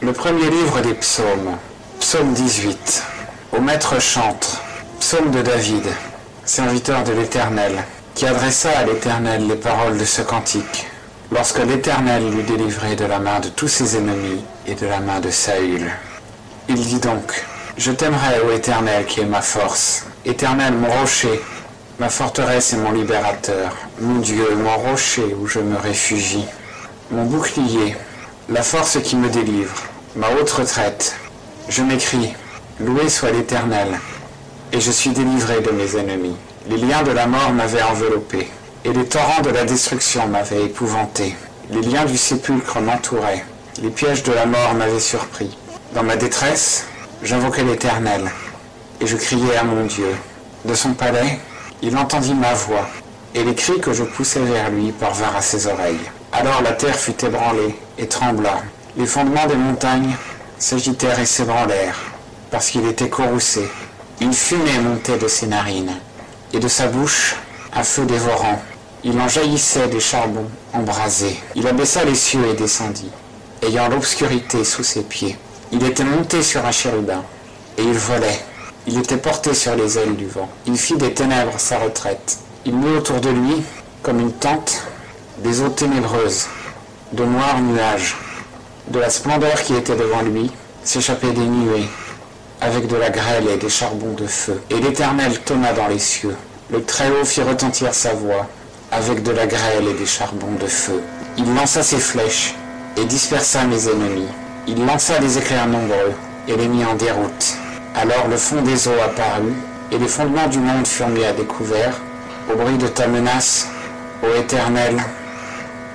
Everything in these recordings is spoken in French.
Le premier livre des psaumes, psaume 18. Au maître chantre, psaume de David, serviteur de l'Éternel, qui adressa à l'Éternel les paroles de ce cantique, lorsque l'Éternel l'eut délivré de la main de tous ses ennemis et de la main de Saül. Il dit donc, je t'aimerai, ô Éternel, qui est ma force, Éternel, mon rocher, ma forteresse et mon libérateur, mon Dieu, mon rocher où je me réfugie, mon bouclier, la force qui me délivre, ma haute retraite. Je m'écrie, loué soit l'Éternel, et je suis délivré de mes ennemis. Les liens de la mort m'avaient enveloppé, et les torrents de la destruction m'avaient épouvanté. Les liens du sépulcre m'entouraient, les pièges de la mort m'avaient surpris. Dans ma détresse, j'invoquais l'Éternel, et je criais à mon Dieu. De son palais, il entendit ma voix, et les cris que je poussais vers lui parvinrent à ses oreilles. Alors la terre fut ébranlée et trembla. Les fondements des montagnes s'agitèrent et s'ébranlèrent, parce qu'il était courroucé. Une fumée montait de ses narines, et de sa bouche un feu dévorant. Il en jaillissait des charbons embrasés. Il abaissa les cieux et descendit, ayant l'obscurité sous ses pieds. Il était monté sur un chérubin, et il volait. Il était porté sur les ailes du vent. Il fit des ténèbres sa retraite. Il mit autour de lui, comme une tente, des eaux ténébreuses, de noirs nuages. De la splendeur qui était devant lui s'échappaient des nuées, avec de la grêle et des charbons de feu. Et l'Éternel tonna dans les cieux. Le Très-Haut fit retentir sa voix, avec de la grêle et des charbons de feu. Il lança ses flèches et dispersa mes ennemis. Il lança des éclairs nombreux et les mit en déroute. Alors le fond des eaux apparut, et les fondements du monde furent mis à découvert, au bruit de ta menace, ô Éternel,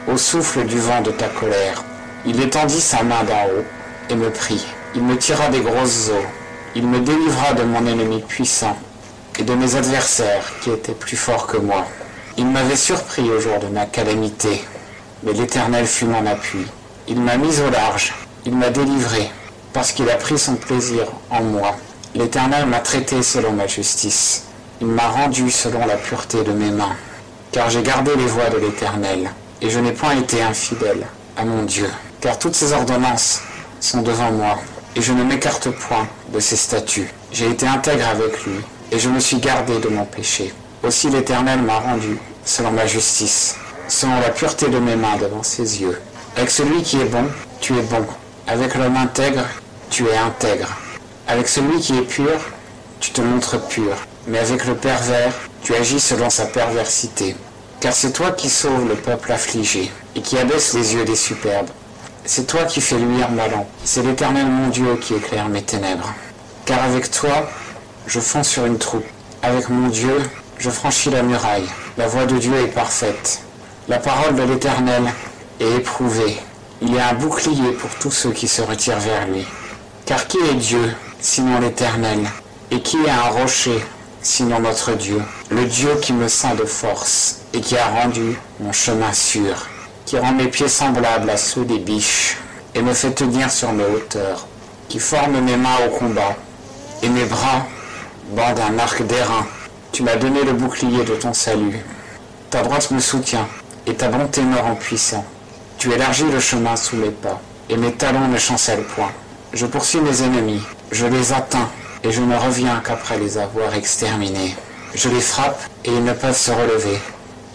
au souffle du vent de ta colère. Il étendit sa main d'en haut et me prit. Il me tira des grosses eaux. Il me délivra de mon ennemi puissant et de mes adversaires qui étaient plus forts que moi. Il m'avait surpris au jour de ma calamité, mais l'Éternel fut mon appui. Il m'a mis au large, il m'a délivré, parce qu'il a pris son plaisir en moi. L'Éternel m'a traité selon ma justice. Il m'a rendu selon la pureté de mes mains. Car j'ai gardé les voies de l'Éternel, et je n'ai point été infidèle à mon Dieu. Car toutes ses ordonnances sont devant moi, et je ne m'écarte point de ses statuts. J'ai été intègre avec lui, et je me suis gardé de mon péché. Aussi l'Éternel m'a rendu selon ma justice, selon la pureté de mes mains devant ses yeux. Avec celui qui est bon, tu es bon. Avec l'homme intègre, tu es intègre. Avec celui qui est pur, tu te montres pur. Mais avec le pervers, tu agis selon sa perversité. Car c'est toi qui sauves le peuple affligé, et qui abaisse les yeux des superbes. C'est toi qui fais luire ma lampe. C'est l'Éternel mon Dieu qui éclaire mes ténèbres. Car avec toi, je fonce sur une troupe. Avec mon Dieu, je franchis la muraille. La voix de Dieu est parfaite. La parole de l'Éternel est éprouvée. Il y a un bouclier pour tous ceux qui se retirent vers lui. Car qui est Dieu, sinon l'Éternel? Et qui est un rocher, sinon notre Dieu? Le Dieu qui me sent de force, et qui a rendu mon chemin sûr, qui rend mes pieds semblables à ceux des biches, et me fait tenir sur mes hauteurs, qui forme mes mains au combat, et mes bras bandent un arc d'airain. Tu m'as donné le bouclier de ton salut. Ta droite me soutient, et ta bonté me rend puissant. Tu élargis le chemin sous mes pas, et mes talons ne chancellent point. Je poursuis mes ennemis, je les atteins, et je ne reviens qu'après les avoir exterminés. Je les frappe, et ils ne peuvent se relever.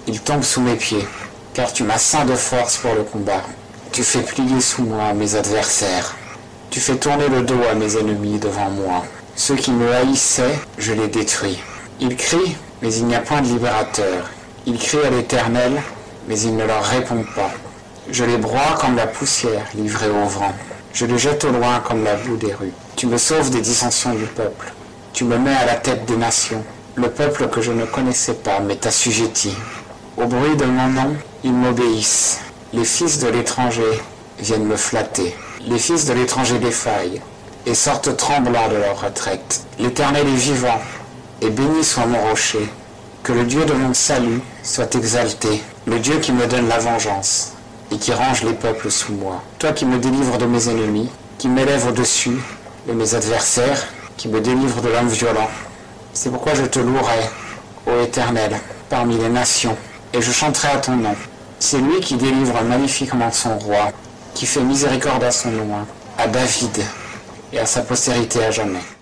Ils tombent sous mes pieds, car tu m'as ceint de force pour le combat. Tu fais plier sous moi mes adversaires. Tu fais tourner le dos à mes ennemis devant moi. Ceux qui me haïssaient, je les détruis. Ils crient, mais il n'y a point de libérateur. Ils crient à l'Éternel, mais il ne leur répond pas. Je les broie comme la poussière livrée au vent. Je les jette au loin comme la boue des rues. Tu me sauves des dissensions du peuple. Tu me mets à la tête des nations. Le peuple que je ne connaissais pas m'est assujetti. Au bruit de mon nom, ils m'obéissent. Les fils de l'étranger viennent me flatter. Les fils de l'étranger défaillent et sortent tremblants de leur retraite. L'Éternel est vivant, et béni soit mon rocher. Que le Dieu de mon salut soit exalté, le Dieu qui me donne la vengeance et qui range les peuples sous moi. Toi qui me délivres de mes ennemis, qui m'élève au-dessus de mes adversaires, qui me délivre de l'homme violent. C'est pourquoi je te louerai, ô Éternel, parmi les nations, et je chanterai à ton nom. C'est lui qui délivre magnifiquement son roi, qui fait miséricorde à son loin, à David et à sa postérité à jamais.